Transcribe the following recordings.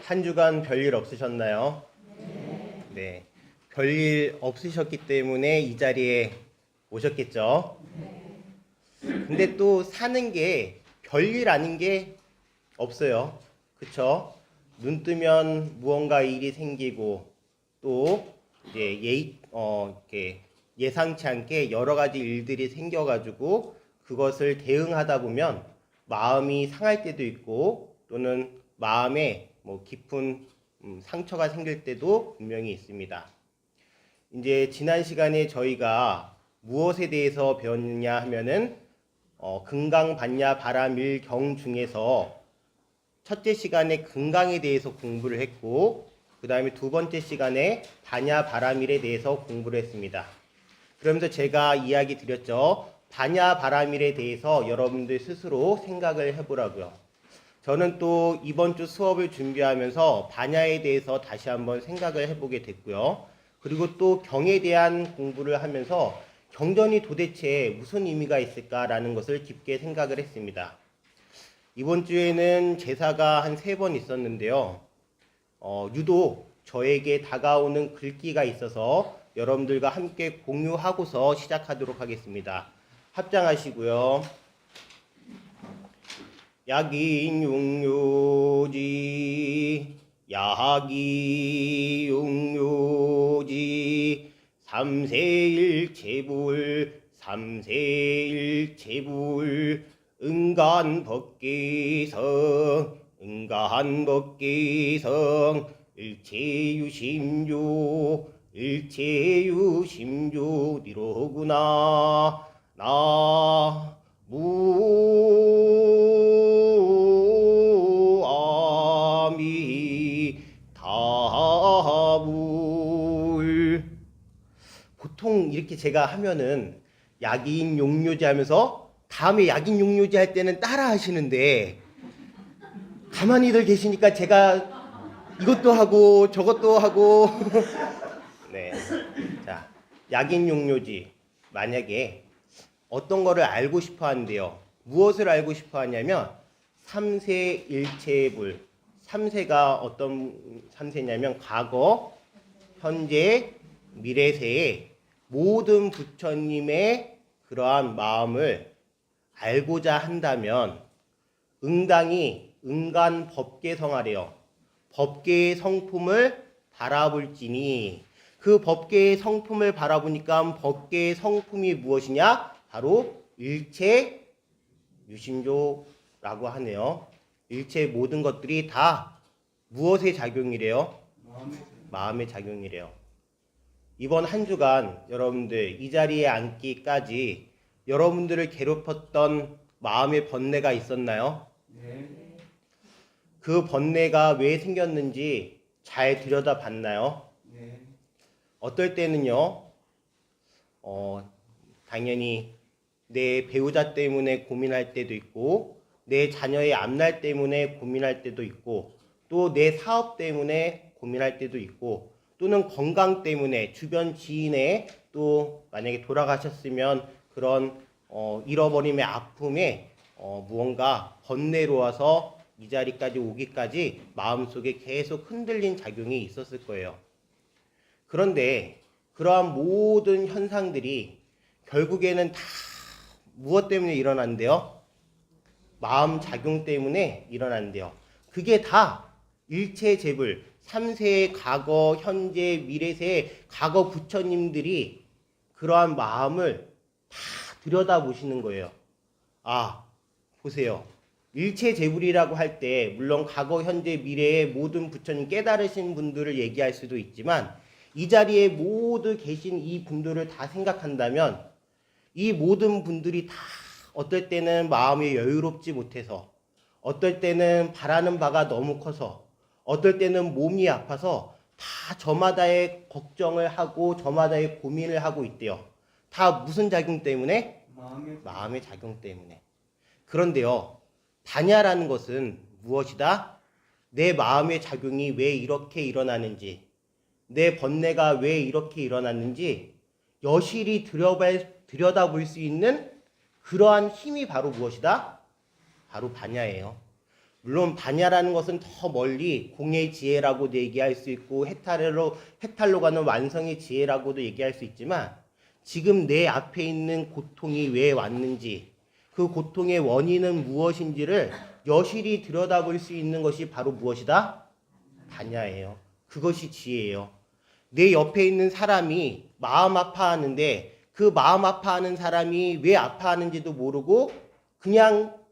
한 주간 별일 없으셨나요? 네. 별일 없으셨기 때문에 이 자리에 오셨겠죠? 근데 또 사는 게 별일 아닌 게 없어요. 그쵸? 눈 뜨면 무언가 일이 생기고 또 이제 이렇게 예상치 않게 여러 가지 일들이 생겨가지고 그것을 대응하다 보면 마음이 상할 때도 있고 또는 마음에 뭐 깊은 상처가 생길 때도 분명히 있습니다. 이제 지난 시간에 저희가 무엇에 대해서 배웠느냐 하면은 금강, 반야, 바람, 일, 경 중에서 첫째 시간에 금강에 대해서 공부를 했고 그 다음에 두 번째 시간에 반야, 바람일에 대해서 공부를 했습니다. 그러면서 제가 이야기 드렸죠. 반야, 바람일에 대해서 여러분들 스스로 생각을 해보라고요. 저는 또 이번 주 수업을 준비하면서 반야에 대해서 다시 한번 생각을 해보게 됐고요. 그리고 또 경에 대한 공부를 하면서 경전이 도대체 무슨 의미가 있을까라는 것을 깊게 생각을 했습니다. 이번 주에는 제사가 한 3번 있었는데요. 유독 저에게 다가오는 글귀가 있어서 여러분들과 함께 공유하고서 시작하도록 하겠습니다. 합장하시고요. 약인 육묘지 야기 육묘지 삼세일체불 삼세일체불 응간법계성 응간법계성 일체유심조 일체유심조 니로구나 나무아미타불. 보통 이렇게 제가 하면은 약인 용료지 하면서 다음에 약인 용료지 할 때는 따라 하시는데 가만히들 계시니까 제가 이것도 하고 저것도 하고 네. 자, 약인 용료지 만약에 어떤 거를 알고 싶어 하는데요. 무엇을 알고 싶어 하냐면 삼세일체불. 삼세가 어떤 삼세냐면 과거, 현재, 미래세의 모든 부처님의 그러한 마음을 알고자 한다면 응당이 응간 법계성하래요. 법계의 성품을 바라볼지니 그 법계의 성품을 바라보니까 법계의 성품이 무엇이냐? 바로 일체 유심조라고 하네요. 일체 모든 것들이 다 무엇의 작용이래요? 마음의 작용이래요. 이번 한 주간 여러분들 이 자리에 앉기까지 여러분들을 괴롭혔던 마음의 번뇌가 있었나요? 네. 그 번뇌가 왜 생겼는지 잘 들여다봤나요? 네. 어떨 때는요, 당연히 내 배우자 때문에 고민할 때도 있고, 내 자녀의 앞날 때문에 고민할 때도 있고, 또 내 사업 때문에 고민할 때도 있고, 또는 건강 때문에 주변 지인의 또 만약에 돌아가셨으면 그런 잃어버림의 아픔에 무언가 번뇌로워서 이 자리까지 오기까지 마음속에 계속 흔들린 작용이 있었을 거예요. 그런데 그러한 모든 현상들이 결국에는 다 무엇 때문에 일어난대요? 마음 작용 때문에 일어난대요. 그게 다 일체재불, 3세의 과거, 현재, 미래세의 과거 부처님들이 그러한 마음을 다 들여다보시는 거예요. 아, 보세요. 일체재불이라고 할 때 물론 과거, 현재, 미래의 모든 부처님 깨달으신 분들을 얘기할 수도 있지만 이 자리에 모두 계신 이 분들을 다 생각한다면 이 모든 분들이 다 어떨 때는 마음이 여유롭지 못해서 어떨 때는 바라는 바가 너무 커서 어떨 때는 몸이 아파서 다 저마다의 걱정을 하고 저마다의 고민을 하고 있대요. 다 무슨 작용 때문에? 마음의 작용 때문에. 그런데요, 반야라는 것은 무엇이다? 내 마음의 작용이 왜 이렇게 일어나는지, 내 번뇌가 왜 이렇게 일어났는지 여실히 들여다볼 수 있는 그러한 힘이 바로 무엇이다? 바로 반야예요. 물론 반야라는 것은 더 멀리 공의 지혜라고도 얘기할 수 있고 해탈로 가는 완성의 지혜라고도 얘기할 수 있지만 지금 내 앞에 있는 고통이 왜 왔는지 그 고통의 원인은 무엇인지를 여실히 들여다볼 수 있는 것이 바로 무엇이다? 반야예요. 그것이 지혜예요. 내 옆에 있는 사람이 마음 아파하는데 그 마음 아파하는 사람이 왜 아파하는지도 모르고 그냥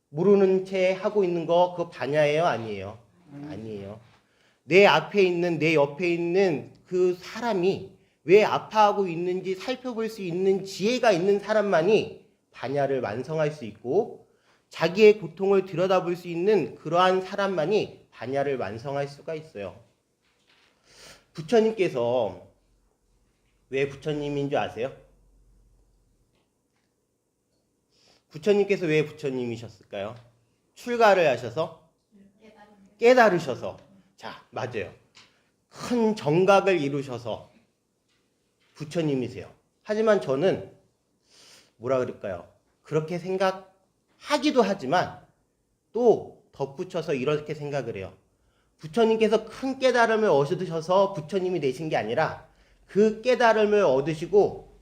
모르는 채 하고 있는 거 그거 반야예요? 아니에요? 아니에요. 내 앞에 있는 내 옆에 있는 그 사람이 왜 아파하고 있는지 살펴볼 수 있는 지혜가 있는 사람만이 반야를 완성할 수 있고 자기의 고통을 들여다볼 수 있는 그러한 사람만이 반야를 완성할 수가 있어요. 부처님께서 왜 부처님인 줄 아세요? 부처님께서 왜 부처님이셨을까요? 출가를 하셔서? 깨달으셔서. 자, 맞아요. 큰 정각을 이루셔서 부처님이세요. 하지만 저는 뭐라 그럴까요? 그렇게 생각하기도 하지만 또 덧붙여서 이렇게 생각을 해요. 부처님께서 큰 깨달음을 얻으셔서 부처님이 되신 게 아니라 그 깨달음을 얻으시고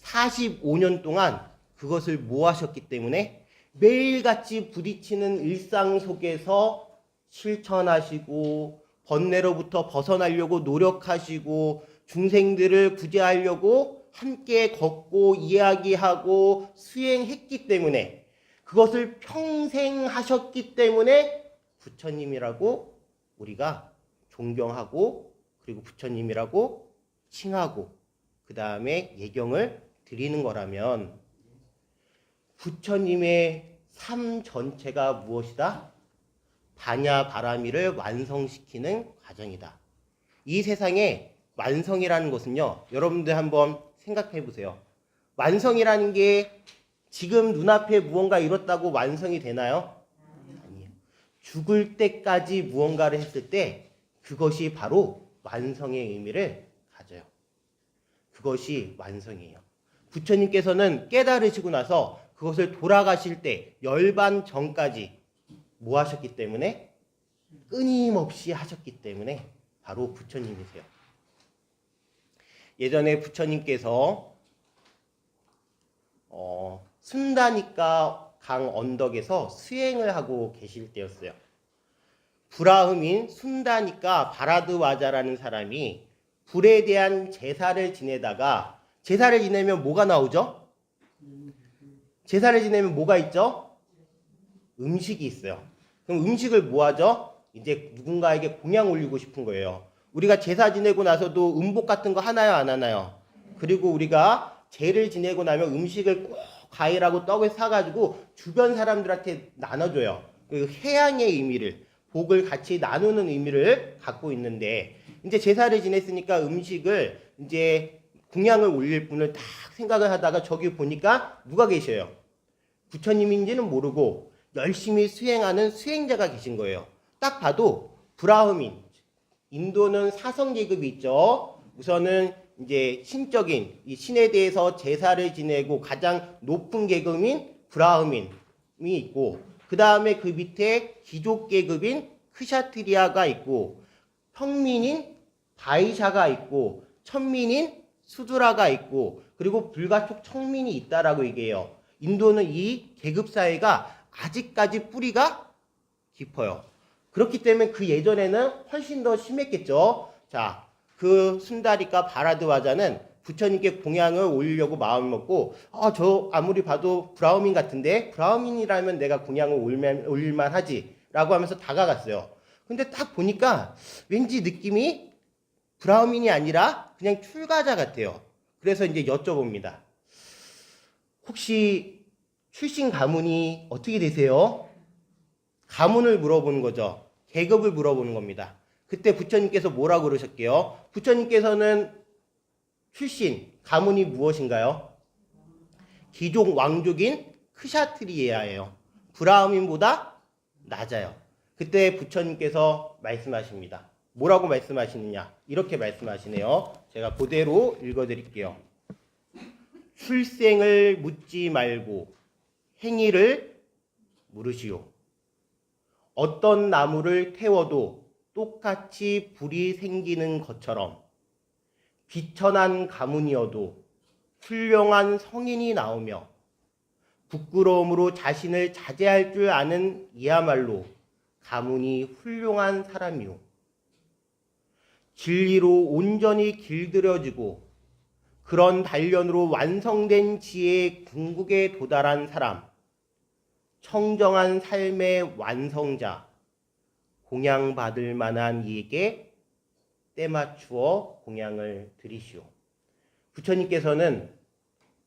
45년 동안 그것을 뭐 하셨기 때문에 매일같이 부딪히는 일상 속에서 실천하시고 번뇌로부터 벗어나려고 노력하시고 중생들을 구제하려고 함께 걷고 이야기하고 수행했기 때문에 그것을 평생 하셨기 때문에 부처님이라고 우리가 존경하고 그리고 부처님이라고 칭하고 그 다음에 예경을 드리는 거라면 부처님의 삶 전체가 무엇이다? 반야 바라미를 완성시키는 과정이다. 이 세상에 완성이라는 것은요, 여러분들 한번 생각해 보세요. 완성이라는 게 지금 눈앞에 무언가 이뤘다고 완성이 되나요? 아니에요. 죽을 때까지 무언가를 했을 때 그것이 바로 완성의 의미를 가져요. 그것이 완성이에요. 부처님께서는 깨달으시고 나서 그것을 돌아가실 때 열반 전까지 뭐 하셨기 때문에 끊임없이 하셨기 때문에 바로 부처님이세요. 예전에 부처님께서 순다니까 강 언덕에서 수행을 하고 계실 때였어요. 브라흐민 순다니까 바라드와자라는 사람이 불에 대한 제사를 지내다가 제사를 지내면 뭐가 나오죠? 제사를 지내면 뭐가 있죠? 음식이 있어요. 그럼 음식을 뭐 하죠? 이제 누군가에게 공양 올리고 싶은 거예요. 우리가 제사 지내고 나서도 음복 같은 거 하나요, 안 하나요? 그리고 우리가 제를 지내고 나면 음식을 꼭 과일하고 떡을 사가지고 주변 사람들한테 나눠줘요. 그 해양의 의미를, 복을 같이 나누는 의미를 갖고 있는데, 이제 제사를 지냈으니까 음식을 이제 공양을 올릴 분을 딱 생각을 하다가 저기 보니까 누가 계셔요? 부처님인지는 모르고 열심히 수행하는 수행자가 계신 거예요. 딱 봐도 브라흐민, 인도는 사성 계급이 있죠. 우선은 이제 신적인 이 신에 대해서 제사를 지내고 가장 높은 계급인 브라흐민이 있고 그 다음에 그 밑에 귀족 계급인 크샤트리아가 있고 평민인 바이샤가 있고 천민인 수두라가 있고 그리고 불가촉 청민이 있다라고 얘기해요. 인도는 이 계급 사회가 아직까지 뿌리가 깊어요. 그렇기 때문에 그 예전에는 훨씬 더 심했겠죠. 자, 그 순다리까 바라드와자는 부처님께 공양을 올리려고 마음을 먹고 저 아무리 봐도 브라흐민 같은데 브라흐민이라면 내가 공양을 올릴만 하지 라고 하면서 다가갔어요. 근데 딱 보니까 왠지 느낌이 브라흐민이 아니라 그냥 출가자 같아요. 그래서 이제 여쭤봅니다. 혹시 출신 가문이 어떻게 되세요? 가문을 물어보는 거죠. 계급을 물어보는 겁니다. 그때 부처님께서 뭐라고 그러셨게요? 부처님께서는 출신, 가문이 무엇인가요? 귀족 왕족인 크샤트리아예요. 브라흐민보다 낮아요. 그때 부처님께서 말씀하십니다. 뭐라고 말씀하시느냐? 이렇게 말씀하시네요. 제가 그대로 읽어드릴게요. 출생을 묻지 말고 행위를 물으시오. 어떤 나무를 태워도 똑같이 불이 생기는 것처럼 비천한 가문이어도 훌륭한 성인이 나오며 부끄러움으로 자신을 자제할 줄 아는 이야말로 가문이 훌륭한 사람이요. 진리로 온전히 길들여지고 그런 단련으로 완성된 지혜의 궁극에 도달한 사람, 청정한 삶의 완성자, 공양받을 만한 이에게 때맞추어 공양을 드리시오. 부처님께서는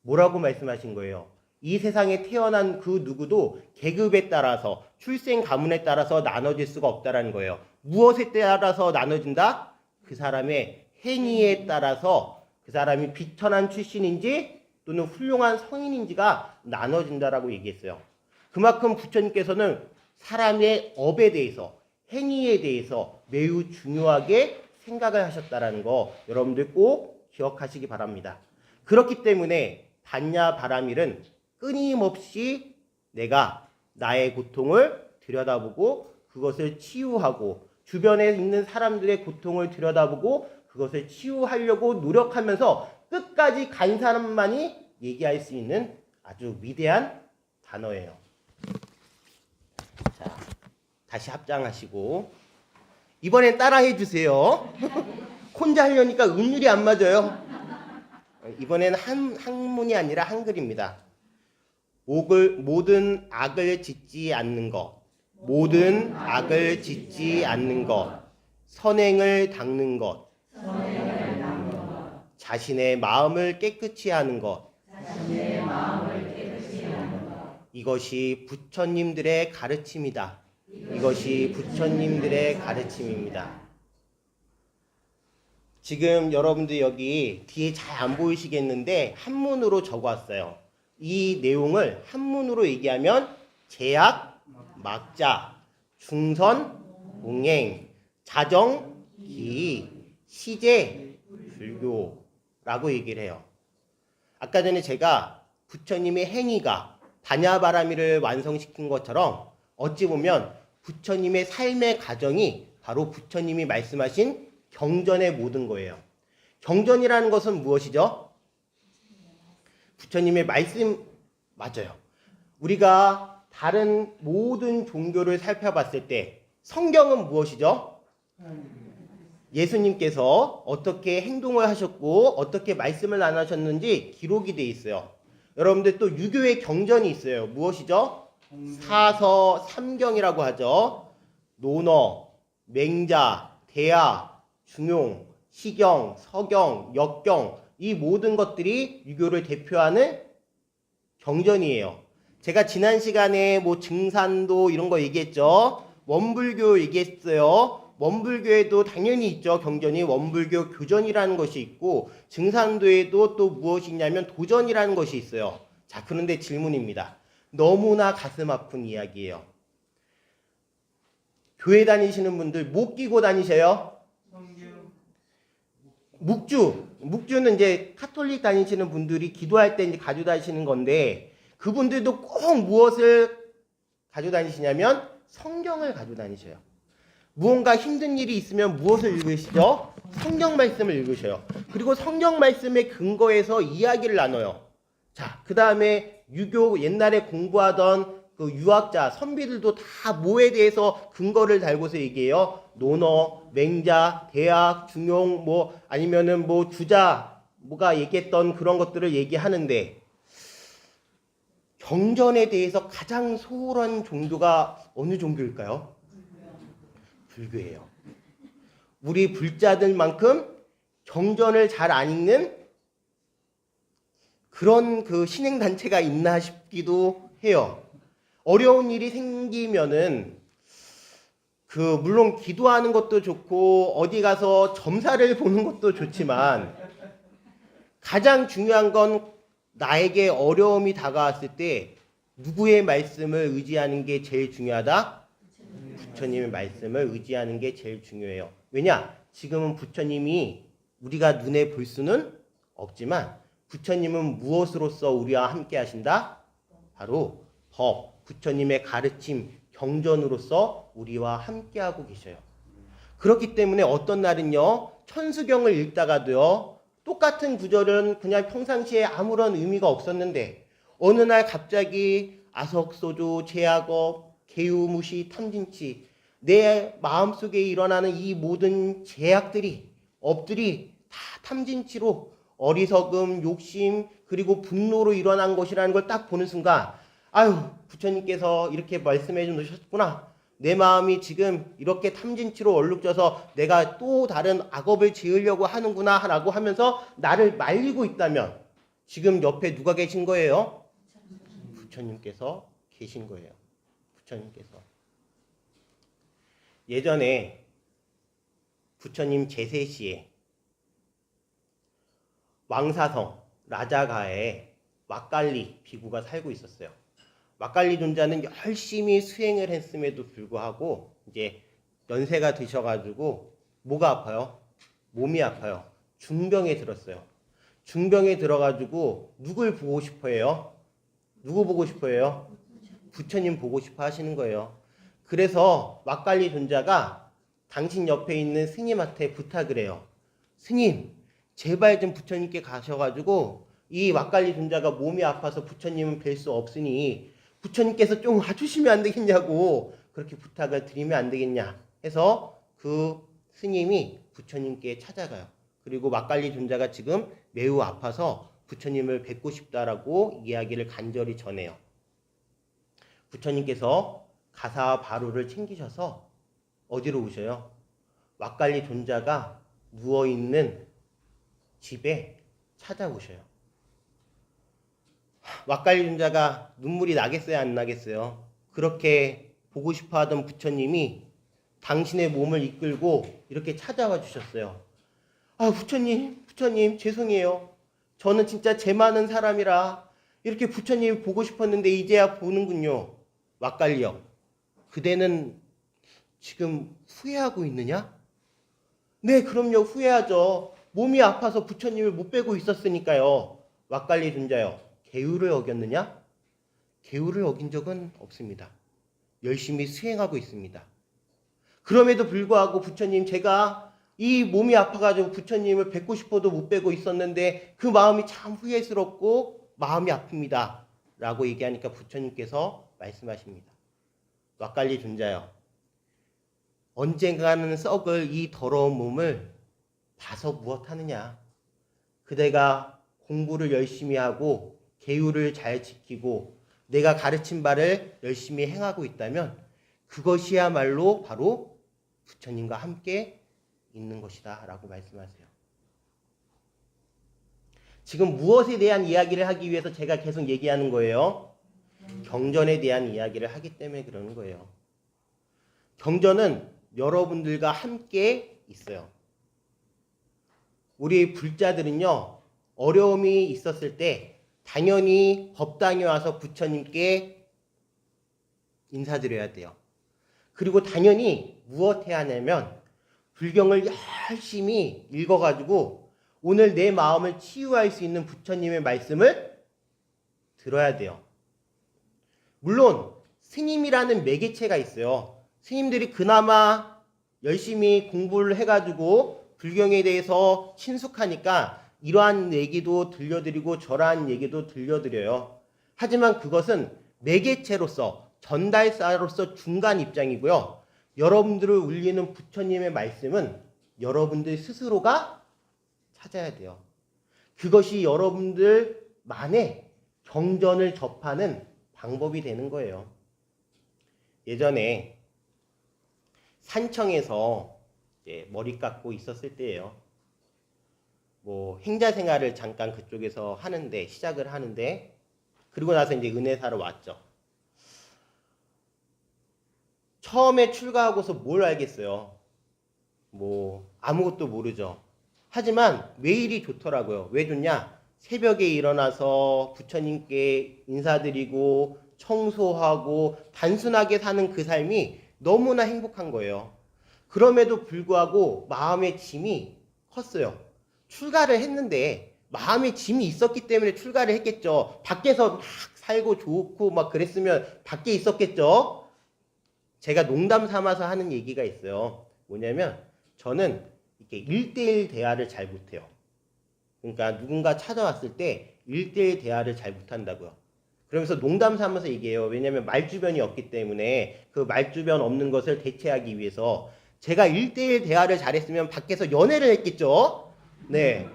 뭐라고 말씀하신 거예요? 이 세상에 태어난 그 누구도 계급에 따라서, 출생 가문에 따라서 나눠질 수가 없다는 거예요. 무엇에 따라서 나눠진다? 그 사람의 행위에 따라서 그 사람이 비천한 출신인지 또는 훌륭한 성인인지가 나눠진다라고 얘기했어요. 그만큼 부처님께서는 사람의 업에 대해서, 행위에 대해서 매우 중요하게 생각을 하셨다는 거 여러분들 꼭 기억하시기 바랍니다. 그렇기 때문에 반야바라밀은 끊임없이 내가 나의 고통을 들여다보고 그것을 치유하고 주변에 있는 사람들의 고통을 들여다보고 그것을 치유하려고 노력하면서 끝까지 간 사람만이 얘기할 수 있는 아주 위대한 단어예요. 자, 다시 합장하시고 이번엔 따라해 주세요. 혼자 하려니까 음률이 안 맞아요. 이번에는 한문이 아니라 한글입니다. 모든 악을 짓지 않는 것, 모든 악을 짓지 않는 것, 선행을 닦는 것, 자신의 마음을 깨끗이 하는 것, 이것이 부처님들의 가르침이다. 이것이 부처님들의 가르침입니다. 지금 여러분들 여기 뒤에 잘 안 보이시겠는데 한문으로 적어왔어요. 이 내용을 한문으로 얘기하면 제약, 막자, 중선, 공행, 자정, 기, 시제, 불교라고 얘기를 해요. 아까 전에 제가 부처님의 행위가 반야바라밀을 완성시킨 것처럼 어찌 보면 부처님의 삶의 과정이 바로 부처님이 말씀하신 경전의 모든 거예요. 경전이라는 것은 무엇이죠? 부처님의 말씀, 맞아요. 우리가 다른 모든 종교를 살펴봤을 때 성경은 무엇이죠? 예수님께서 어떻게 행동을 하셨고 어떻게 말씀을 나누셨는지 기록이 되어 있어요. 여러분들 또 유교의 경전이 있어요. 무엇이죠? 사서 삼경이라고 하죠. 논어, 맹자, 대야, 중용, 시경, 서경, 역경, 이 모든 것들이 유교를 대표하는 경전이에요. 제가 지난 시간에 뭐 증산도 이런 거 얘기했죠. 원불교 얘기했어요. 원불교에도 당연히 있죠. 경전이 원불교 교전이라는 것이 있고 증산도에도 또 무엇이 있냐면 도전이라는 것이 있어요. 자, 그런데 질문입니다. 너무나 가슴 아픈 이야기예요. 교회 다니시는 분들 못 끼고 다니셔요? 묵주는 이제 카톨릭 다니시는 분들이 기도할 때 이제 가지고 다니시는 건데 그분들도 꼭 무엇을 가지고 다니시냐면 성경을 가지고 다니셔요. 무언가 힘든 일이 있으면 무엇을 읽으시죠? 성경 말씀을 읽으셔요. 그리고 성경 말씀의 근거에서 이야기를 나눠요. 자, 그 다음에 유교 옛날에 공부하던 그 유학자, 선비들도 다 뭐에 대해서 근거를 달고서 얘기해요. 논어, 맹자, 대학, 중용, 뭐 아니면은 뭐 주자, 뭐가 얘기했던 그런 것들을 얘기하는데 경전에 대해서 가장 소홀한 종교가 어느 종교일까요? 불교예요. 우리 불자들만큼 경전을 잘 안 읽는 그런 그 신행단체가 있나 싶기도 해요. 어려운 일이 생기면은 물론 기도하는 것도 좋고 어디 가서 점사를 보는 것도 좋지만 가장 중요한 건 나에게 어려움이 다가왔을 때 누구의 말씀을 의지하는 게 제일 중요하다? 부처님의 말씀을 의지하는 게 제일 중요해요. 왜냐? 지금은 부처님이 우리가 눈에 볼 수는 없지만 부처님은 무엇으로써 우리와 함께 하신다? 바로 법, 부처님의 가르침, 경전으로서 우리와 함께하고 계셔요. 그렇기 때문에 어떤 날은요, 천수경을 읽다가도요, 똑같은 구절은 그냥 평상시에 아무런 의미가 없었는데 어느 날 갑자기 아석소조, 제약업, 개우무시, 탐진치, 내 마음속에 일어나는 이 모든 제약들이, 업들이 다 탐진치로 어리석음, 욕심, 그리고 분노로 일어난 것이라는 걸 딱 보는 순간, 아유, 부처님께서 이렇게 말씀해 주셨구나. 내 마음이 지금 이렇게 탐진치로 얼룩져서 내가 또 다른 악업을 지으려고 하는구나 라고 하면서 나를 말리고 있다면 지금 옆에 누가 계신 거예요? 부처님께서 계신 거예요. 부처님께서. 예전에 부처님 제세시에 왕사성 라자가에 왁갈리 비구가 살고 있었어요. 왁갈리 존자는 열심히 수행을 했음에도 불구하고 이제 연세가 드셔가지고 뭐가 아파요? 몸이 아파요. 중병에 들었어요. 중병에 들어가지고 누굴 보고 싶어 해요? 누구 보고 싶어 해요? 부처님 보고 싶어 하시는 거예요. 그래서 왁갈리 존자가 당신 옆에 있는 스님한테 부탁을 해요. 스님, 제발 좀 부처님께 가셔가지고 이 왁갈리 존자가 몸이 아파서 부처님은 뵐 수 없으니 부처님께서 좀 와주시면 안 되겠냐고 그렇게 부탁을 드리면 안 되겠냐 해서 그 스님이 부처님께 찾아가요. 그리고 왁갈리 존자가 지금 매우 아파서 부처님을 뵙고 싶다라고 이야기를 간절히 전해요. 부처님께서 가사 바루를 챙기셔서 어디로 오셔요? 왁갈리 존자가 누워있는 집에 찾아오셔요. 왁갈리 존자가 눈물이 나겠어요? 안 나겠어요? 그렇게 보고 싶어 하던 부처님이 당신의 몸을 이끌고 이렇게 찾아와 주셨어요. 아, 부처님, 죄송해요. 저는 진짜 죄 많은 사람이라 이렇게 부처님 보고 싶었는데 이제야 보는군요. 왁갈리요. 그대는 지금 후회하고 있느냐? 네, 그럼요. 후회하죠. 몸이 아파서 부처님을 못 뵈고 있었으니까요. 왁갈리 존자요. 계율을 어겼느냐? 계율을 어긴 적은 없습니다. 열심히 수행하고 있습니다. 그럼에도 불구하고 부처님, 제가 이 몸이 아파가지고 부처님을 뵙고 싶어도 못 뵈고 있었는데 그 마음이 참 후회스럽고 마음이 아픕니다. 라고 얘기하니까 부처님께서 말씀하십니다. 왁갈리 존자요. 언젠가는 썩을 이 더러운 몸을 봐서 무엇하느냐. 그대가 공부를 열심히 하고 계율을 잘 지키고 내가 가르친 바를 열심히 행하고 있다면 그것이야말로 바로 부처님과 함께 있는 것이다 라고 말씀하세요. 지금 무엇에 대한 이야기를 하기 위해서 제가 계속 얘기하는 거예요? 경전에 대한 이야기를 하기 때문에 그러는 거예요. 경전은 여러분들과 함께 있어요. 우리 불자들은요, 어려움이 있었을 때 당연히 법당에 와서 부처님께 인사드려야 돼요. 그리고 당연히 무엇 해야 하냐면 불경을 열심히 읽어가지고 오늘 내 마음을 치유할 수 있는 부처님의 말씀을 들어야 돼요. 물론 스님이라는 매개체가 있어요. 스님들이 그나마 열심히 공부를 해가지고 불경에 대해서 친숙하니까 이러한 얘기도 들려드리고 저러한 얘기도 들려드려요. 하지만 그것은 매개체로서 전달사로서 중간 입장이고요. 여러분들을 울리는 부처님의 말씀은 여러분들 스스로가 찾아야 돼요. 그것이 여러분들만의 경전을 접하는 방법이 되는 거예요. 예전에 산청에서 머리 깎고 있었을 때예요. 행자 생활을 잠깐 그쪽에서 하는데, 시작을 하는데, 그리고 나서 이제 은혜사로 왔죠. 처음에 출가하고서 뭘 알겠어요? 아무것도 모르죠. 하지만 매일이 좋더라고요. 왜 좋냐? 새벽에 일어나서 부처님께 인사드리고 청소하고 단순하게 사는 그 삶이 너무나 행복한 거예요. 그럼에도 불구하고 마음의 짐이 컸어요. 출가를 했는데 마음의 짐이 있었기 때문에 출가를 했겠죠. 밖에서 막 살고 좋고 막 그랬으면 밖에 있었겠죠. 제가 농담 삼아서 하는 얘기가 있어요. 뭐냐면 저는 이렇게 1대1 대화를 잘 못해요. 그러니까 누군가 찾아왔을 때 1대1 대화를 잘 못한다고요. 그러면서 농담 삼아서 얘기해요. 왜냐면 말주변이 없기 때문에 그 말주변 없는 것을 대체하기 위해서 제가 1대1 대화를 잘했으면 밖에서 연애를 했겠죠. 네.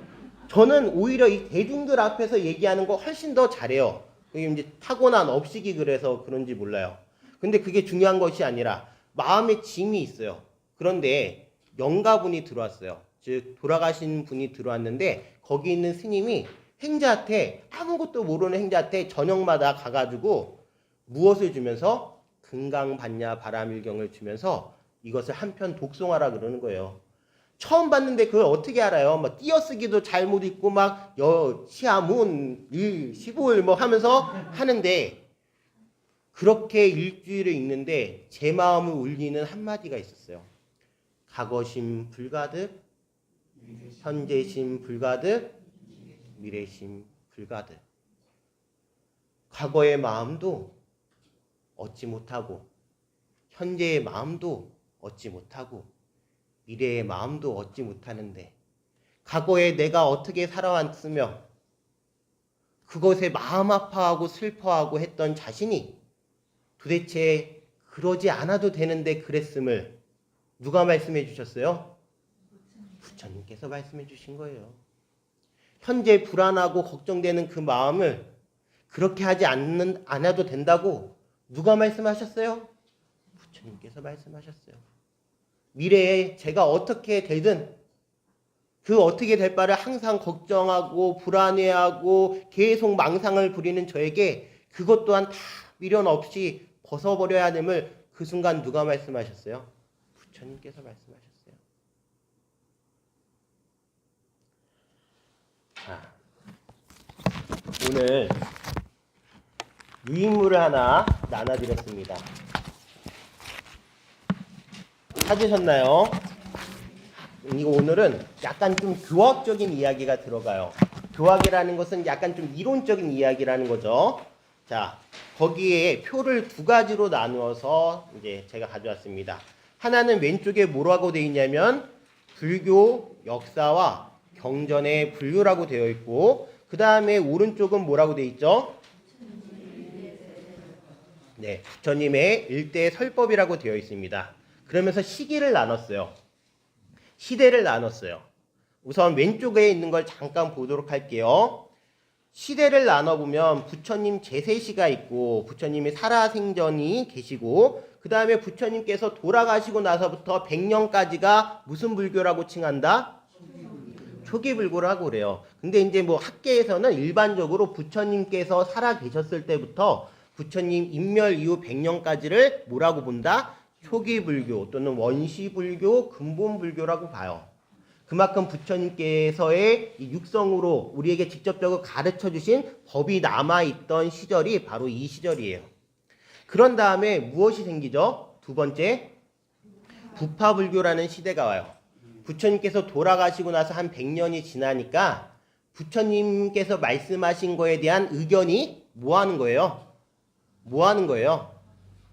저는 오히려 이 대중들 앞에서 얘기하는 거 훨씬 더 잘해요. 그게 이제 타고난 업식이 그래서 그런지 몰라요. 근데 그게 중요한 것이 아니라 마음에 짐이 있어요. 그런데 영가분이 들어왔어요. 즉 돌아가신 분이 들어왔는데 거기 있는 스님이 행자한테 아무것도 모르는 행자한테 저녁마다 가가지고 무엇을 주면서 금강반야 바람일경을 주면서 이것을 한편 독송하라 그러는 거예요. 처음 봤는데 그걸 어떻게 알아요? 막 띄어쓰기도 잘못 읽고 막 시아문 15일 뭐 하면서 하는데 그렇게 일주일을 읽는데 제 마음을 울리는 한마디가 있었어요. 과거심 불가득, 현재심 불가득, 미래심 불가득. 과거의 마음도 얻지 못하고 현재의 마음도 얻지 못하고 미래의 마음도 얻지 못하는데 과거에 내가 어떻게 살아왔으며 그것에 마음 아파하고 슬퍼하고 했던 자신이 도대체 그러지 않아도 되는데 그랬음을 누가 말씀해 주셨어요? 부처님께서 말씀해 주신 거예요. 현재 불안하고 걱정되는 그 마음을 그렇게 하지 않아도 된다고 누가 말씀하셨어요? 부처님께서 말씀하셨어요. 미래에 제가 어떻게 되든 그 어떻게 될 바를 항상 걱정하고 불안해하고 계속 망상을 부리는 저에게 그것 또한 다 미련 없이 벗어버려야 함을 그 순간 누가 말씀하셨어요? 부처님께서 말씀하셨어요. 자, 오늘 유인물을 하나 나눠드렸습니다. 찾으셨나요? 이거 오늘은 약간 좀 교학적인 이야기가 들어가요. 교학이라는 것은 약간 좀 이론적인 이야기라는 거죠. 자, 거기에 표를 두 가지로 나누어서 이제 제가 가져왔습니다. 하나는 왼쪽에 뭐라고 되어 있냐면 불교 역사와 경전의 분류라고 되어 있고 그 다음에 오른쪽은 뭐라고 되어 있죠? 네, 부처님의 일대 설법이라고 되어 있습니다. 그러면서 시기를 나눴어요. 시대를 나눴어요. 우선 왼쪽에 있는 걸 잠깐 보도록 할게요. 시대를 나눠보면 부처님 제세시가 있고 부처님이 살아생전이 계시고 그 다음에 부처님께서 돌아가시고 나서부터 100년까지가 무슨 불교라고 칭한다? 초기 불교라고 그래요. 근데 이제 뭐 학계에서는 일반적으로 부처님께서 살아 계셨을 때부터 부처님 인멸 이후 100년까지를 뭐라고 본다? 초기 불교 또는 원시 불교, 근본 불교라고 봐요. 그만큼 부처님께서의 육성으로 우리에게 직접적으로 가르쳐 주신 법이 남아있던 시절이 바로 이 시절이에요. 그런 다음에 무엇이 생기죠? 두 번째, 부파불교라는 시대가 와요. 부처님께서 돌아가시고 나서 한 100년이 지나니까 부처님께서 말씀하신 거에 대한 의견이 뭐 하는 거예요? 뭐 하는 거예요?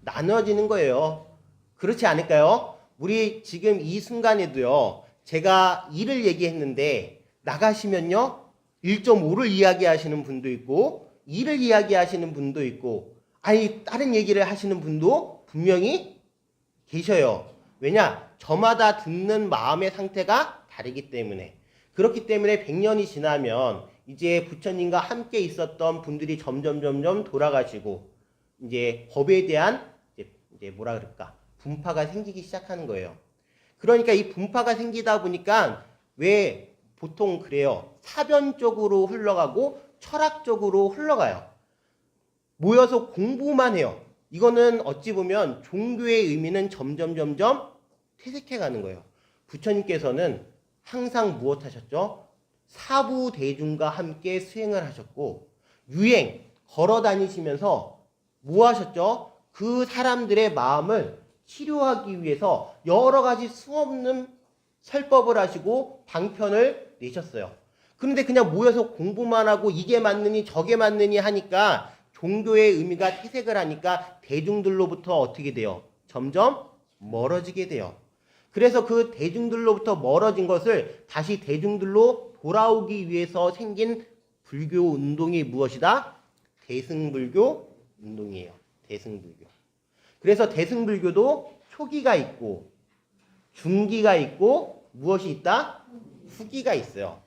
나눠지는 거예요. 그렇지 않을까요? 우리 지금 이 순간에도요. 제가 1을 얘기했는데 나가시면요. 1.5를 이야기하시는 분도 있고 2를 이야기하시는 분도 있고 아니 다른 얘기를 하시는 분도 분명히 계셔요. 왜냐? 저마다 듣는 마음의 상태가 다르기 때문에. 그렇기 때문에 100년이 지나면 이제 부처님과 함께 있었던 분들이 점점 돌아가시고 이제 법에 대한 이제 뭐라 그럴까? 분파가 생기기 시작하는 거예요. 그러니까 이 분파가 생기다 보니까 왜 보통 그래요. 사변적으로 흘러가고 철학적으로 흘러가요. 모여서 공부만 해요. 이거는 어찌 보면 종교의 의미는 점점 퇴색해 가는 거예요. 부처님께서는 항상 무엇 하셨죠? 사부 대중과 함께 수행을 하셨고 유행, 걸어 다니시면서 뭐 하셨죠? 그 사람들의 마음을 치료하기 위해서 여러 가지 수없는 설법을 하시고 방편을 내셨어요. 그런데 그냥 모여서 공부만 하고 이게 맞느니 저게 맞느니 하니까 종교의 의미가 퇴색을 하니까 대중들로부터 어떻게 돼요? 점점 멀어지게 돼요. 그래서 그 대중들로부터 멀어진 것을 다시 대중들로 돌아오기 위해서 생긴 불교 운동이 무엇이다? 대승불교 운동이에요. 대승불교. 그래서 대승불교도 초기가 있고 중기가 있고 무엇이 있다? 후기가 있어요.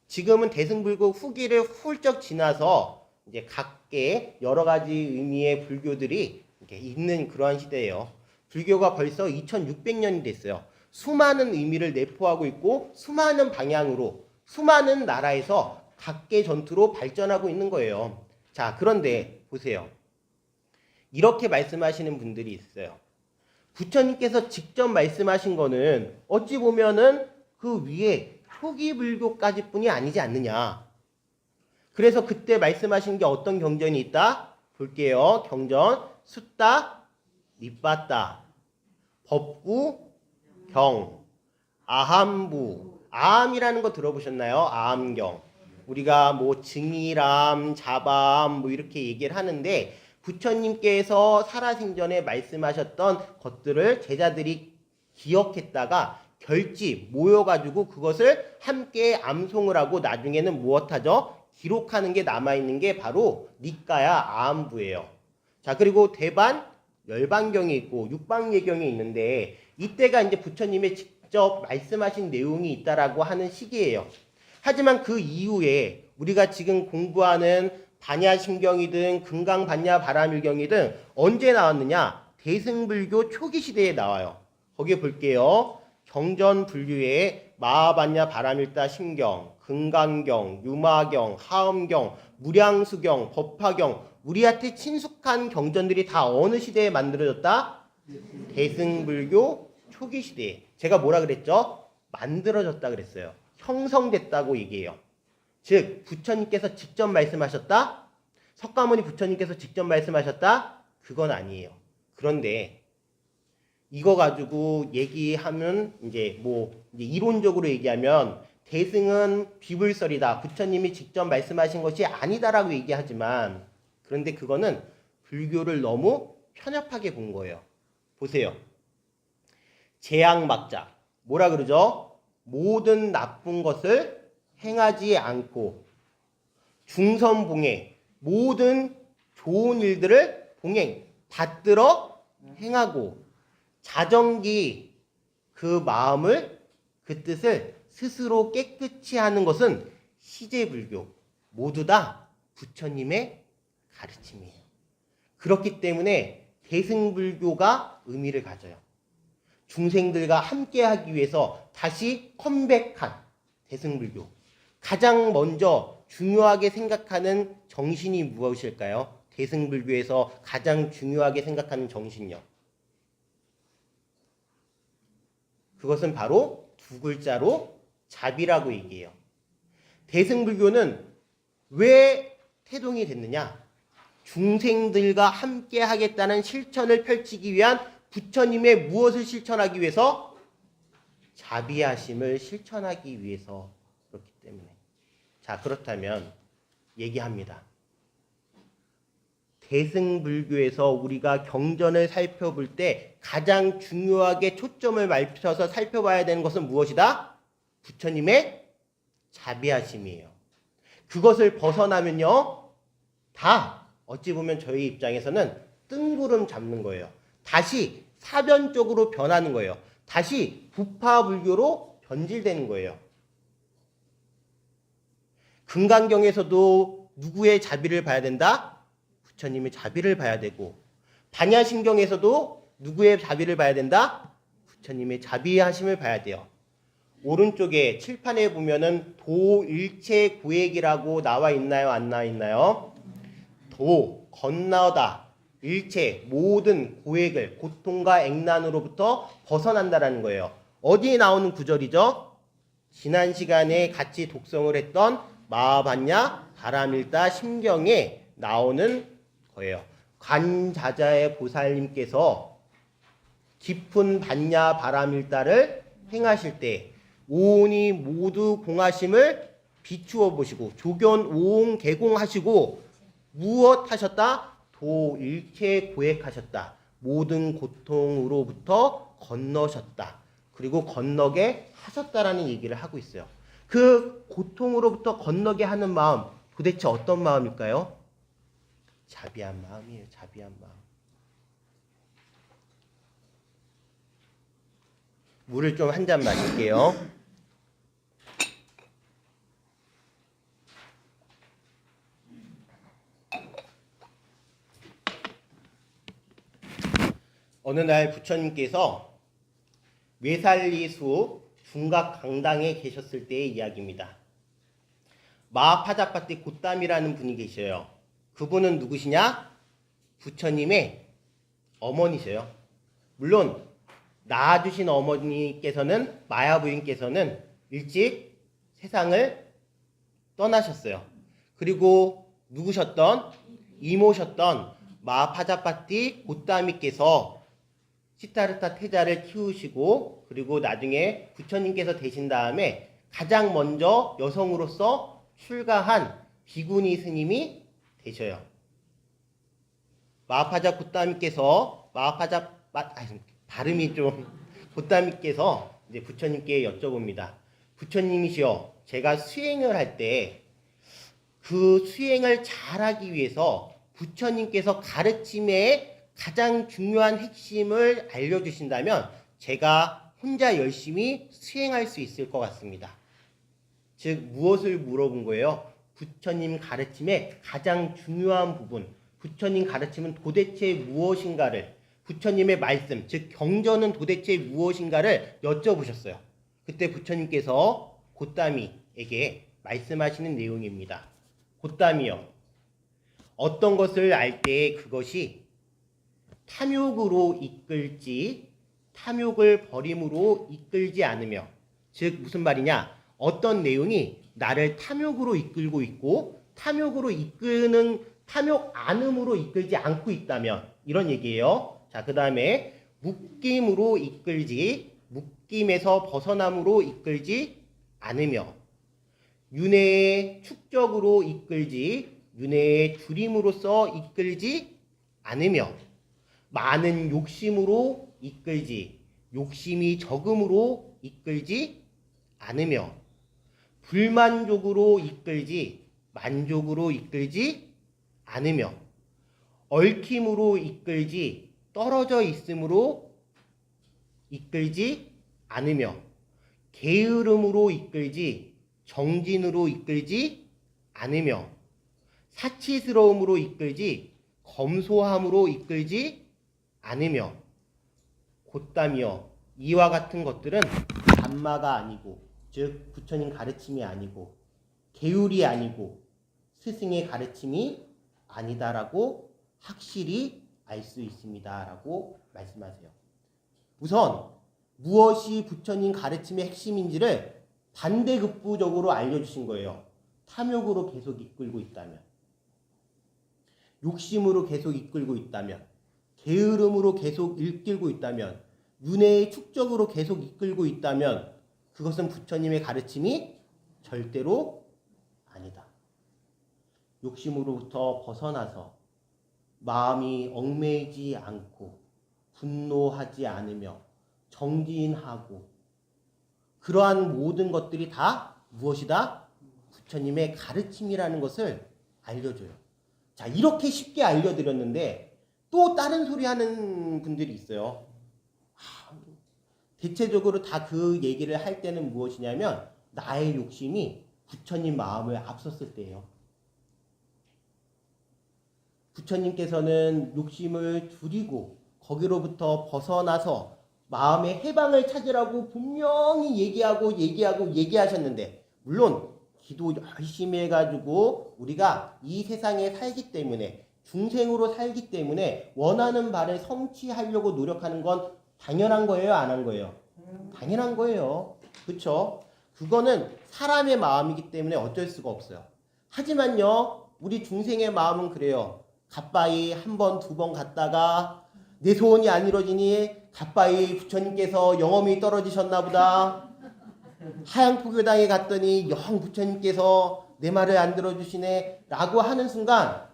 지금은 대승불교 후기를 훌쩍 지나서 이제 각계 여러 가지 의미의 불교들이 이렇게 있는 그러한 시대예요. 불교가 벌써 2600년이 됐어요. 수많은 의미를 내포하고 있고 수많은 방향으로 수많은 나라에서 각계 전투로 발전하고 있는 거예요. 자, 그런데 보세요. 이렇게 말씀하시는 분들이 있어요. 부처님께서 직접 말씀하신 거는 어찌 보면은 그 위에 초기 불교까지 뿐이 아니지 않느냐. 그래서 그때 말씀하신 게 어떤 경전이 있다? 볼게요. 경전 숫다, 니빠따, 법구, 경, 아함부. 아함이라는 거 들어보셨나요? 아함경. 우리가 뭐 증이람, 자밤 뭐 이렇게 얘기를 하는데 부처님께서 살아생전에 말씀하셨던 것들을 제자들이 기억했다가 결집 모여가지고 그것을 함께 암송을 하고 나중에는 무엇하죠? 기록하는 게 남아있는 게 바로 니까야 아함부예요. 자, 그리고 대반 열반경이 있고 육방예경이 있는데 이때가 이제 부처님의 직접 말씀하신 내용이 있다라고 하는 시기예요. 하지만 그 이후에 우리가 지금 공부하는 반야심경이든 금강반야바라밀경이든 언제 나왔느냐? 대승불교 초기 시대에 나와요. 거기에 볼게요. 경전분류에 마하반야바라밀다 심경, 금강경, 유마경, 하엄경, 무량수경, 법화경, 우리한테 친숙한 경전들이 다 어느 시대에 만들어졌다? 대승불교 초기 시대에. 제가 뭐라 그랬죠? 만들어졌다 그랬어요. 형성됐다고 얘기해요. 즉 부처님께서 직접 말씀하셨다? 석가모니 부처님께서 직접 말씀하셨다? 그건 아니에요. 그런데 이거 가지고 얘기하면 이제 이론적으로 얘기하면 대승은 비불설이다. 부처님이 직접 말씀하신 것이 아니다라고 얘기하지만 그런데 그거는 불교를 너무 편협하게 본 거예요. 보세요. 재앙막자. 뭐라 그러죠? 모든 나쁜 것을 행하지 않고 중선봉해. 모든 좋은 일들을 봉행, 받들어 행하고 자정기 그 마음을 그 뜻을 스스로 깨끗이 하는 것은 시제불교. 모두 다 부처님의 가르침이에요. 그렇기 때문에 대승불교가 의미를 가져요. 중생들과 함께하기 위해서 다시 컴백한 대승불교. 가장 먼저 중요하게 생각하는 정신이 무엇일까요? 대승불교에서 가장 중요하게 생각하는 정신이요. 그것은 바로 두 글자로 자비라고 얘기해요. 대승불교는 왜 태동이 됐느냐? 중생들과 함께 하겠다는 실천을 펼치기 위한 부처님의 무엇을 실천하기 위해서? 자비하심을 실천하기 위해서 그렇기 때문에. 자, 그렇다면 얘기합니다. 대승불교에서 우리가 경전을 살펴볼 때 가장 중요하게 초점을 맞춰서 살펴봐야 되는 것은 무엇이다? 부처님의 자비하심이에요. 그것을 벗어나면요, 다 어찌 보면 저희 입장에서는 뜬구름 잡는 거예요. 다시 사변적으로 변하는 거예요. 다시 부파불교로 변질되는 거예요. 금강경에서도 누구의 자비를 봐야 된다? 부처님의 자비를 봐야 되고, 반야심경에서도 누구의 자비를 봐야 된다? 부처님의 자비하심을 봐야 돼요. 오른쪽에 칠판에 보면은 도일체 고액이라고 나와 있나요? 안 나와 있나요? 도, 건너다, 일체, 모든 고액을, 고통과 액난으로부터 벗어난다라는 거예요. 어디에 나오는 구절이죠? 지난 시간에 같이 독성을 했던 마하반야 바라밀다 심경에 나오는 거예요. 관자자의 보살님께서 깊은 반야 바라밀다를 행하실 때 오온이 모두 공하심을 비추어 보시고 조견 오온 개공하시고 무엇 하셨다? 도일체 고액하셨다. 모든 고통으로부터 건너셨다. 그리고 건너게 하셨다라는 얘기를 하고 있어요. 그 고통으로부터 건너게 하는 마음, 도대체 어떤 마음일까요? 자비한 마음이에요. 자비한 마음. 물을 좀 한 잔 마실게요. 어느 날 부처님께서 웨살리수 중각 강당에 계셨을 때의 이야기입니다. 마하파자파티 고땀이라는 분이 계셔요. 그분은 누구시냐? 부처님의 어머니세요. 물론 낳아주신 어머니께서는, 마야 부인께서는 일찍 세상을 떠나셨어요. 그리고 누구셨던? 이모셨던 마하파자파티 고땀이께서 시타르타 태자를 키우시고, 그리고 나중에 부처님께서 되신 다음에 가장 먼저 여성으로서 출가한 비구니 스님이 되셔요. 마하파자 고땀이께서 발음이 좀 고땀이께서 이제 부처님께 여쭤봅니다. 부처님이시여, 제가 수행을 할 때 그 수행을 잘하기 위해서 부처님께서 가르침의 가장 중요한 핵심을 알려주신다면 제가 혼자 열심히 수행할 수 있을 것 같습니다. 즉 무엇을 물어본 거예요? 부처님 가르침의 가장 중요한 부분, 부처님 가르침은 도대체 무엇인가를, 부처님의 말씀, 즉 경전은 도대체 무엇인가를 여쭤보셨어요. 그때 부처님께서 고땀이에게 말씀하시는 내용입니다. 고땀이여, 어떤 것을 알 때 그것이 탐욕으로 이끌지 탐욕을 버림으로 이끌지 않으며, 즉 무슨 말이냐, 어떤 내용이 나를 탐욕으로 이끌고 있고 탐욕으로 이끄는 탐욕 안음으로 이끌지 않고 있다면, 이런 얘기예요. 자, 그 다음에 묶임으로 이끌지 묶임에서 벗어남으로 이끌지 않으며, 윤회의 축적으로 이끌지 윤회의 줄임으로써 이끌지 않으며, 많은 욕심으로 이끌지 욕심이 적음으로 이끌지 않으며, 불만족으로 이끌지 만족으로 이끌지 않으며, 얽힘으로 이끌지 떨어져 있음으로 이끌지 않으며, 게으름으로 이끌지 정진으로 이끌지 않으며, 사치스러움으로 이끌지 검소함으로 이끌지 않으며, 고땀이여, 이와 같은 것들은 담마가 아니고, 즉 부처님 가르침이 아니고 계율이 아니고 스승의 가르침이 아니다라고 확실히 알 수 있습니다 라고 말씀하세요. 우선 무엇이 부처님 가르침의 핵심인지를 반대급부적으로 알려주신 거예요. 탐욕으로 계속 이끌고 있다면, 욕심으로 계속 이끌고 있다면, 게으름으로 계속 이끌고 있다면, 윤회의 축적으로 계속 이끌고 있다면 그것은 부처님의 가르침이 절대로 아니다. 욕심으로부터 벗어나서 마음이 얽매이지 않고 분노하지 않으며 정진하고, 그러한 모든 것들이 다 무엇이다? 부처님의 가르침이라는 것을 알려줘요. 자, 이렇게 쉽게 알려드렸는데 또 다른 소리 하는 분들이 있어요. 대체적으로 다 그 얘기를 할 때는 무엇이냐면 나의 욕심이 부처님 마음을 앞섰을 때예요. 부처님께서는 욕심을 줄이고 거기로부터 벗어나서 마음의 해방을 찾으라고 분명히 얘기하셨는데, 물론 기도 열심히 해가지고 우리가 이 세상에 살기 때문에, 중생으로 살기 때문에 원하는 바를 성취하려고 노력하는 건 당연한 거예요, 안 한 거예요? 당연한 거예요. 그렇죠? 그거는 사람의 마음이기 때문에 어쩔 수가 없어요. 하지만요, 우리 중생의 마음은 그래요. 가빠이 한 번, 두 번 갔다가 내 소원이 안 이루어지니 가빠이 부처님께서 영험이 떨어지셨나 보다. 하양포교당에 갔더니 영 부처님께서 내 말을 안 들어주시네 라고 하는 순간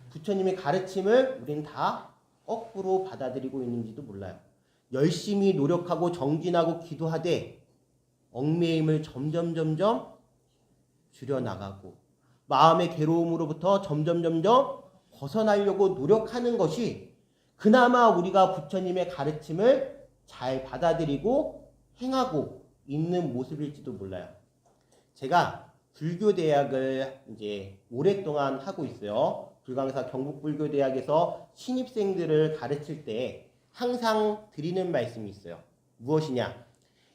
부처님의 가르침을 우리는 다 거꾸로 받아들이고 있는지도 몰라요. 열심히 노력하고 정진하고 기도하되 얽매임을 점점 줄여나가고 마음의 괴로움으로부터 점점 벗어나려고 노력하는 것이 그나마 우리가 부처님의 가르침을 잘 받아들이고 행하고 있는 모습일지도 몰라요. 제가 불교대학을 이제 오랫동안 하고 있어요. 불광사 경북불교대학에서 신입생들을 가르칠 때 항상 드리는 말씀이 있어요. 무엇이냐?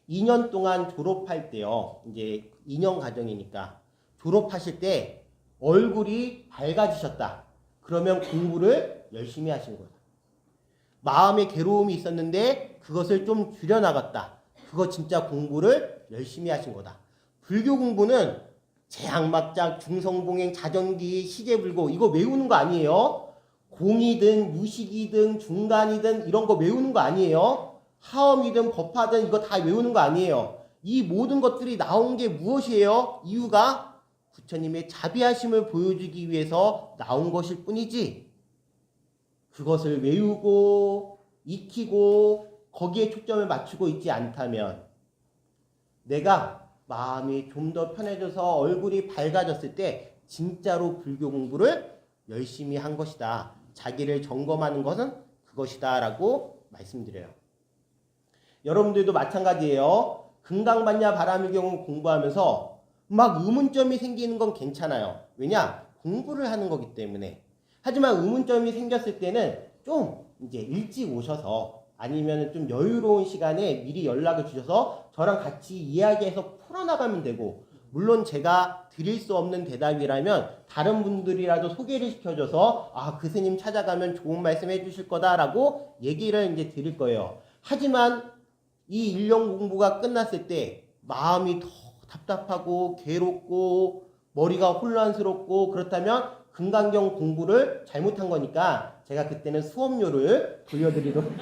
2년 동안 졸업할 때요. 이제 2년 과정이니까 졸업하실 때 얼굴이 밝아지셨다. 그러면 공부를 열심히 하신 거다. 마음의 괴로움이 있었는데 그것을 좀 줄여나갔다. 그거 진짜 공부를 열심히 하신 거다. 불교 공부는 재앙막장, 중성봉행, 자전기, 시제불고 이거 외우는 거 아니에요. 공이든 유식이든 중간이든 이런 거 외우는 거 아니에요. 하엄이든 법화든 이거 다 외우는 거 아니에요. 이 모든 것들이 나온 게 무엇이에요? 이유가 부처님의 자비하심을 보여주기 위해서 나온 것일 뿐이지 그것을 외우고 익히고 거기에 초점을 맞추고 있지 않다면 내가 마음이 좀 더 편해져서 얼굴이 밝아졌을 때 진짜로 불교 공부를 열심히 한 것이다. 자기를 점검하는 것은 그것이다 라고 말씀드려요. 여러분들도 마찬가지예요. 금강반야 바라밀경 공부하면서 막 의문점이 생기는 건 괜찮아요. 왜냐? 공부를 하는 거기 때문에. 하지만 의문점이 생겼을 때는 좀 이제 일찍 오셔서 아니면 좀 여유로운 시간에 미리 연락을 주셔서 저랑 같이 이야기해서 풀어나가면 되고 물론 제가 드릴 수 없는 대답이라면 다른 분들이라도 소개를 시켜줘서 그 스님 찾아가면 좋은 말씀 해주실 거다라고 얘기를 이제 드릴 거예요. 하지만 이 1년 공부가 끝났을 때 마음이 더 답답하고 괴롭고 머리가 혼란스럽고 그렇다면 금강경 공부를 잘못한 거니까 제가 그때는 수업료를 돌려드리도록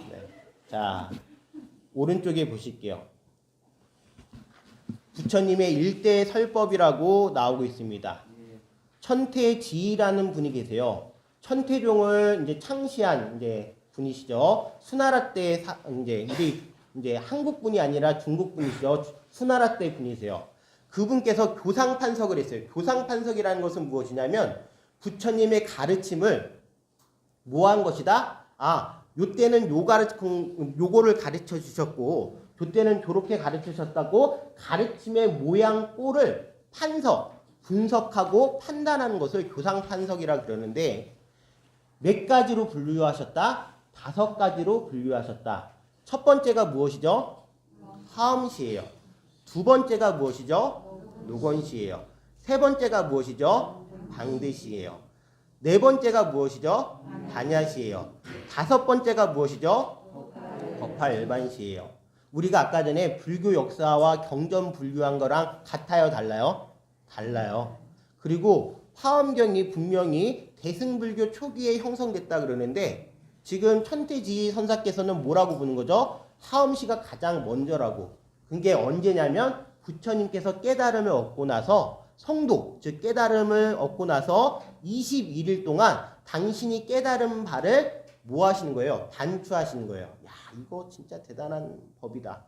네. 자, 오른쪽에 보실게요. 부처님의 일대 설법이라고 나오고 있습니다. 천태지라는 분이 계세요. 천태종을 이제 창시한 이제 분이시죠. 수나라 때 이제 한국 분이 아니라 중국 분이시죠. 수나라 때 분이세요. 그분께서 교상판석을 했어요. 교상판석이라는 것은 무엇이냐면 부처님의 가르침을 뭐한 것이다? 요때는 요거를 가르쳐 주셨고 요때는 저렇게 가르쳐 주셨다고 가르침의 모양 꼴을 분석하고 판단하는 것을 교상판석이라 그러는데 몇 가지로 분류하셨다? 5가지로 분류하셨다. 첫 번째가 무엇이죠? 하엄시예요. 두 번째가 무엇이죠? 노건시예요. 세 번째가 무엇이죠? 방대시예요. 네 번째가 무엇이죠? 반야시예요. 5번째가 무엇이죠? 법화일반시예요. 우리가 아까 전에 불교 역사와 경전 분류한 거랑 같아요? 달라요? 달라요. 그리고 화엄경이 분명히 대승불교 초기에 형성됐다 그러는데 지금 천태지 선사께서는 뭐라고 부는 거죠? 하엄시가 가장 먼저라고. 그게 언제냐면 부처님께서 깨달음을 얻고 나서 성도, 즉 깨달음을 얻고 나서 21일 동안 당신이 깨달은 바를 뭐 하시는 거예요? 단추하시는 거예요. 야, 이거 진짜 대단한 법이다.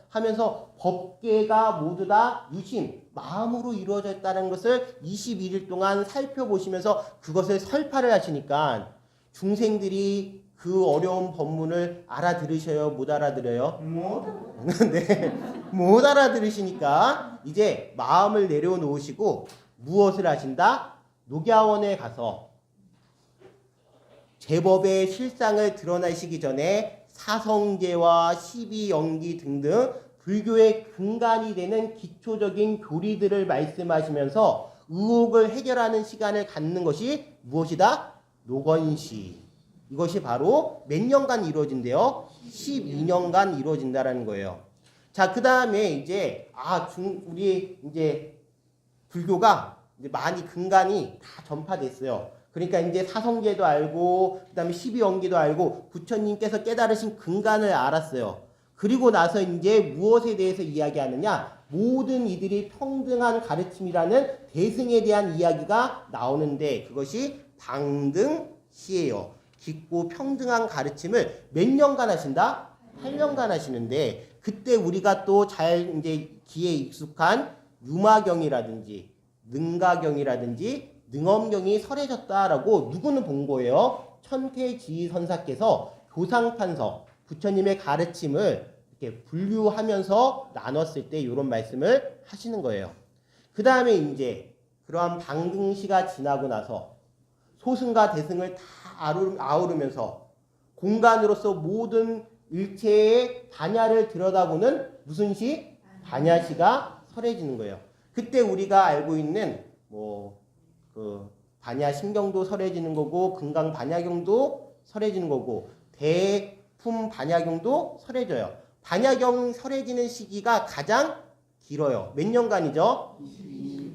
하면서 법계가 모두 다 유심, 마음으로 이루어졌다는 것을 21일 동안 살펴보시면서 그것을 설파를 하시니까 중생들이 그 어려운 법문을 알아들으셔요? 못 알아들어요? 네, 못 알아들으시니까 이제 마음을 내려놓으시고 무엇을 하신다? 녹야원에 가서 제법의 실상을 드러내시기 전에 사성제와 시비연기 등등 불교의 근간이 되는 기초적인 교리들을 말씀하시면서 의혹을 해결하는 시간을 갖는 것이 무엇이다? 녹언시. 이것이 바로 몇 년간 이루어진대요? 12년간 이루어진다라는 거예요. 자, 그 다음에 이제 우리 이제 불교가 이제 많이 근간이 다 전파됐어요. 그러니까 이제 사성제도 알고 그다음에 12연기도 알고 부처님께서 깨달으신 근간을 알았어요. 그리고 나서 이제 무엇에 대해서 이야기하느냐? 모든 이들이 평등한 가르침이라는 대승에 대한 이야기가 나오는데 그것이 방등 시예요. 깊고 평등한 가르침을 몇 년간 하신다? 8년간 하시는데 그때 우리가 또 잘 이제 귀에 익숙한 유마경이라든지 능가경이라든지 능엄경이 설해졌다라고 누구는 본 거예요? 천태지휘선사께서 교상판서 부처님의 가르침을 이렇게 분류하면서 나눴을 때 이런 말씀을 하시는 거예요. 그 다음에 이제 그러한 방등시가 지나고 나서 소승과 대승을 다 아우르면서 공간으로서 모든 일체의 반야를 들여다보는 무슨 시? 반야시가 설해지는 거예요. 그때 우리가 알고 있는 그 반야심경도 설해지는 거고 금강 반야경도 설해지는 거고 대품 반야경도 설해져요. 반야경 설해지는 시기가 가장 길어요. 몇 년간이죠?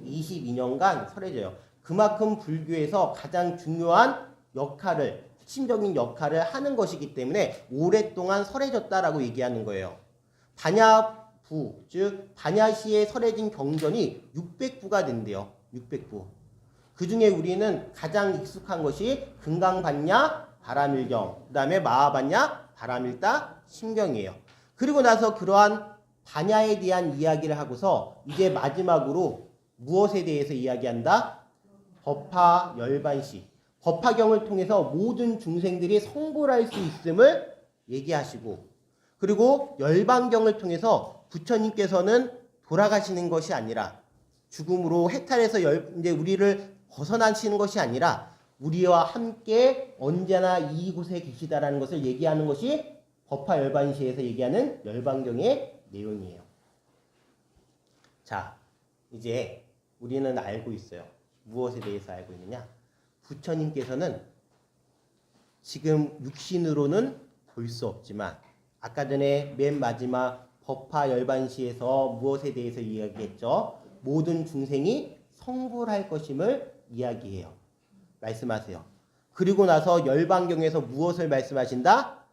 22년간 설해져요. 그만큼 불교에서 가장 중요한 역할을 핵심적인 역할을 하는 것이기 때문에 오랫동안 설해졌다라고 얘기하는 거예요. 반야부, 즉 반야시에 설해진 경전이 600부가 된대요. 600부. 그 중에 우리는 가장 익숙한 것이 금강반야 바라밀경, 그 다음에 마하반야 바라밀다 심경이에요. 그리고 나서 그러한 반야에 대한 이야기를 하고서 이제 마지막으로 무엇에 대해서 이야기한다? 법화 열반시. 법화경을 통해서 모든 중생들이 성불할 수 있음을 얘기하시고 그리고 열반경을 통해서 부처님께서는 돌아가시는 것이 아니라 죽음으로 해탈해서 이제 우리를 벗어나시는 것이 아니라 우리와 함께 언제나 이곳에 계시다라는 것을 얘기하는 것이 법화 열반시에서 얘기하는 열반경의 내용이에요. 자, 이제 우리는 알고 있어요. 무엇에 대해서 알고 있느냐? 부처님께서는 지금 육신으로는 볼 수 없지만 아까 전에 맨 마지막 법화 열반시에서 무엇에 대해서 이야기했죠? 모든 중생이 성불할 것임을 이야기해요. 말씀하세요. 그리고 나서 열반경에서 무엇을 말씀하신다?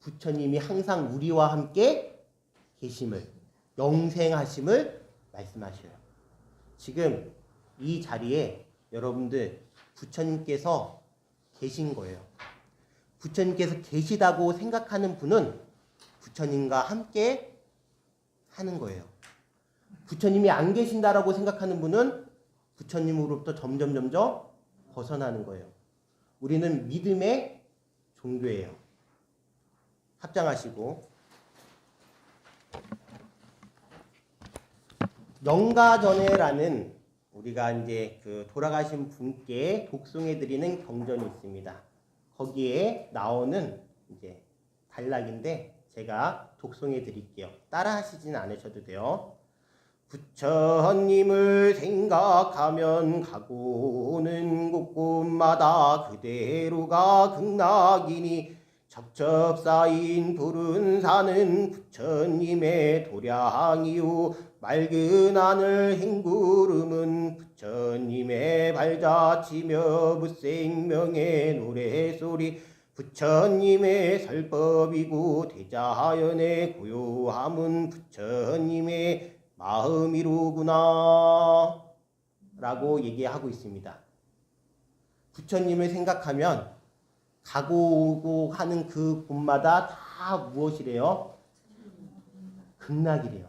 부처님이 항상 우리와 함께 계심을, 영생하심을 말씀하셔요. 지금 이 자리에 여러분들 부처님께서 계신 거예요. 부처님께서 계시다고 생각하는 분은 부처님과 함께 하는 거예요. 부처님이 안 계신다라고 생각하는 분은 부처님으로부터 점점 벗어나는 거예요. 우리는 믿음의 종교예요. 합장하시고 영가전해라는 우리가 이제 그 돌아가신 분께 독송해 드리는 경전이 있습니다. 거기에 나오는 이제 단락인데 제가 독송해 드릴게요. 따라 하시진 않으셔도 돼요. 부처님을 생각하면 가고 오는 곳곳마다 그대로가 극락이니 첩첩 쌓인 푸른 산은 부처님의 도량이요 맑은 하늘 행구름은 부처님의 발자취며 무생명의 노래소리 부처님의 설법이고 대자연의 고요함은 부처님의 마음이로구나 라고 얘기하고 있습니다. 부처님을 생각하면 가고 오고 하는 그 곳마다 다 무엇이래요? 극락이래요.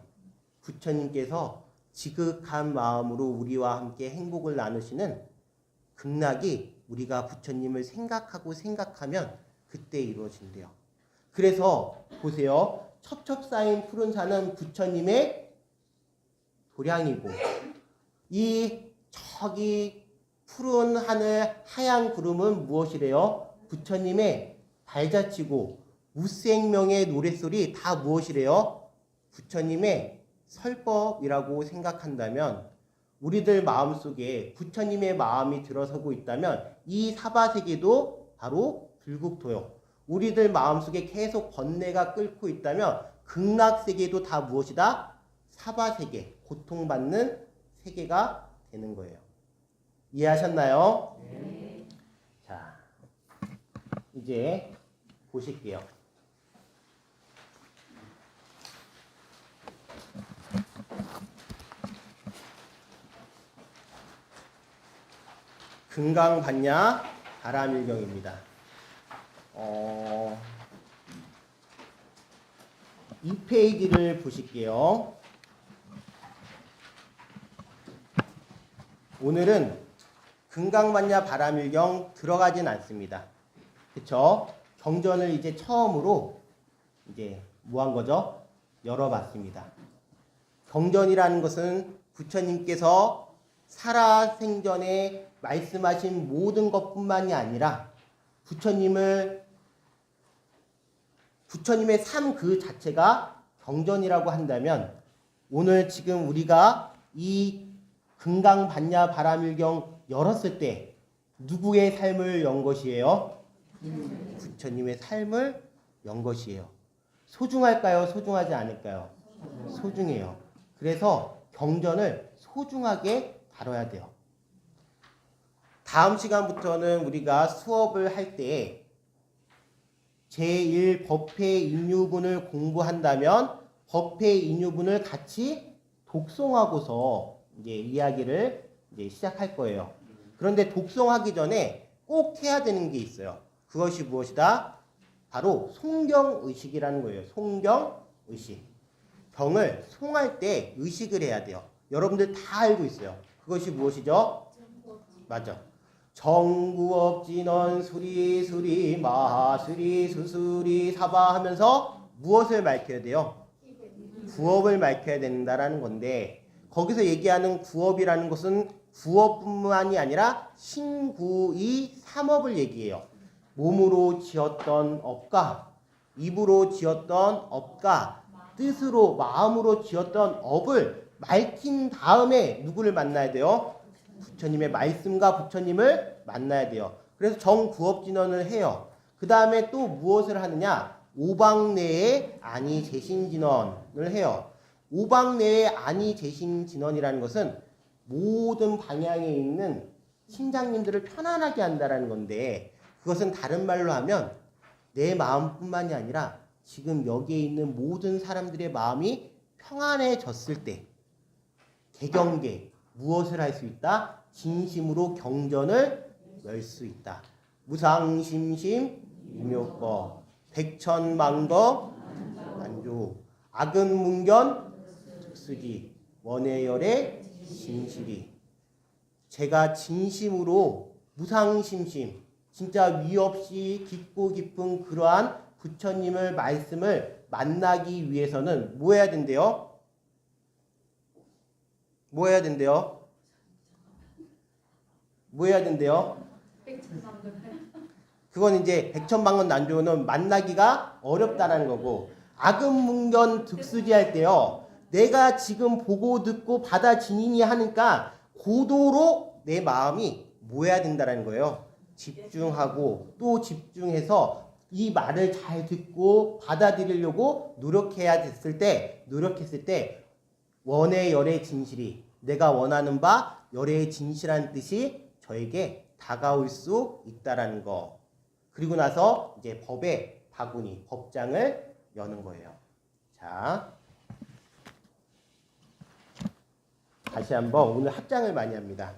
부처님께서 지극한 마음으로 우리와 함께 행복을 나누시는 극락이 우리가 부처님을 생각하면 그때 이루어진대요. 그래서 보세요. 첩첩 쌓인 푸른 산은 부처님의 도량이고 이 저기 푸른 하늘 하얀 구름은 무엇이래요? 부처님의 발자취고 무생명의 노랫소리 다 무엇이래요? 부처님의 설법이라고 생각한다면 우리들 마음속에 부처님의 마음이 들어서고 있다면 이 사바세계도 바로 불국토요. 우리들 마음속에 계속 번뇌가 끓고 있다면 극락세계도 다 무엇이다? 사바세계, 고통받는 세계가 되는 거예요. 이해하셨나요? 네. 자, 이제 보실게요. 금강반야 바람일경입니다. 이 페이지를 보실게요. 오늘은 금강반야 바람일경 들어가진 않습니다. 그쵸? 경전을 이제 처음으로 이제 뭐 한 거죠? 열어봤습니다. 경전이라는 것은 부처님께서 살아생전에 말씀하신 모든 것뿐만이 아니라 부처님의 삶 그 자체가 경전이라고 한다면 오늘 지금 우리가 이 금강반야 바람일경 열었을 때 누구의 삶을 연 것이에요? 부처님의 삶을 연 것이에요. 소중할까요? 소중하지 않을까요? 소중해요. 그래서 경전을 소중하게 다뤄야 돼요. 다음 시간부터는 우리가 수업을 할 때 제1법회 인유분을 공부한다면 법회 인유분을 같이 독송하고서 이제 이야기를 이제 시작할 거예요. 그런데 독송하기 전에 꼭 해야 되는 게 있어요. 그것이 무엇이다? 바로 송경의식이라는 거예요. 송경의식. 경을 송할 때 의식을 해야 돼요. 여러분들 다 알고 있어요. 그것이 무엇이죠? 맞아. 정구업진원 수리수리 마수리 수수리 사바 하면서 무엇을 밝혀야 돼요? 구업을 밝혀야 된다라는 건데 거기서 얘기하는 구업이라는 것은 구업뿐만이 아니라 신구이 삼업을 얘기해요. 몸으로 지었던 업과 입으로 지었던 업과 뜻으로 마음으로 지었던 업을 밝힌 다음에 누구를 만나야 돼요? 부처님의 말씀과 부처님을 만나야 돼요. 그래서 정구업진언을 해요. 그 다음에 또 무엇을 하느냐? 오방내에 아니재신진언을 해요. 오방내에 아니재신진언이라는 것은 모든 방향에 있는 신장님들을 편안하게 한다는 건데 그것은 다른 말로 하면 내 마음뿐만이 아니라 지금 여기에 있는 모든 사람들의 마음이 평안해졌을 때 개경계 무엇을 할 수 있다? 진심으로 경전을 열 수 있다. 무상심심 유묘거 백천만거 만조 악은문견 특수지 원해열의 진실이 제가 진심으로 무상심심 진짜 위 없이 깊고 깊은 그러한 부처님을 말씀을 만나기 위해서는 뭐 해야 된대요? 뭐 해야 된대요? 뭐 해야 된대요? 그건 이제 백천만건 난조는 만나기가 어렵다라는 거고 악음문견 득수지 할 때요. 내가 지금 보고 듣고 받아지니니 하니까 고도로 내 마음이 뭐 해야 된다라는 거예요. 집중하고 또 집중해서 이 말을 잘 듣고 받아들이려고 노력했을 때 원의 열의 진실이 내가 원하는 바 열의 진실한 뜻이 저에게 다가올 수 있다라는 거. 그리고 나서 이제 법의 바구니, 법장을 여는 거예요. 자, 다시 한번 오늘 합장을 많이 합니다.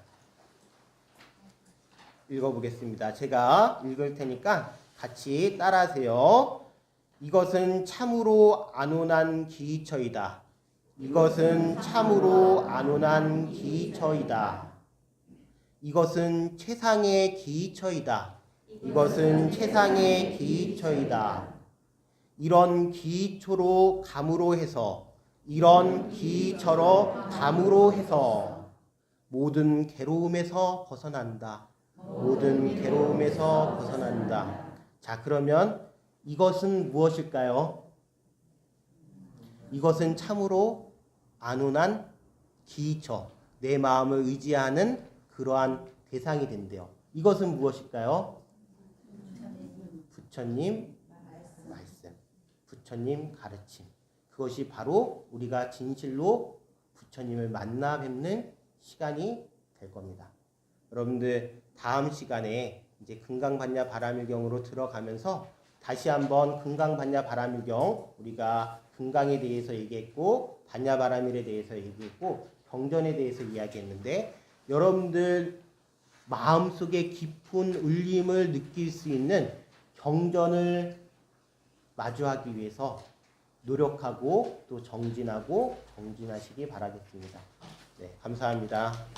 읽어보겠습니다. 제가 읽을 테니까 같이 따라하세요. 이것은 참으로 안온한 기처이다. 이것은 참으로 안온한 기처이다. 이것은 최상의 기처이다. 이것은 최상의 기처이다. 이런 기초로 감으로 해서 이런 기처로 감으로 해서 모든 괴로움에서 벗어난다. 모든 괴로움에서 벗어난다. 자, 그러면 이것은 무엇일까요? 이것은 참으로 안온한 기처, 내 마음을 의지하는 그러한 대상이 된대요. 이것은 무엇일까요? 부처님 말씀, 부처님 가르침. 그것이 바로 우리가 진실로 부처님을 만나 뵙는 시간이 될 겁니다. 여러분들 다음 시간에 이제 금강반야 바람일경으로 들어가면서 다시 한번 금강반야 바람일경 우리가 금강에 대해서 얘기했고 반야바라밀에 대해서 얘기했고 경전에 대해서 이야기했는데 여러분들 마음속에 깊은 울림을 느낄 수 있는 경전을 마주하기 위해서 노력하고 또 정진하고 정진하시기 바라겠습니다. 네, 감사합니다.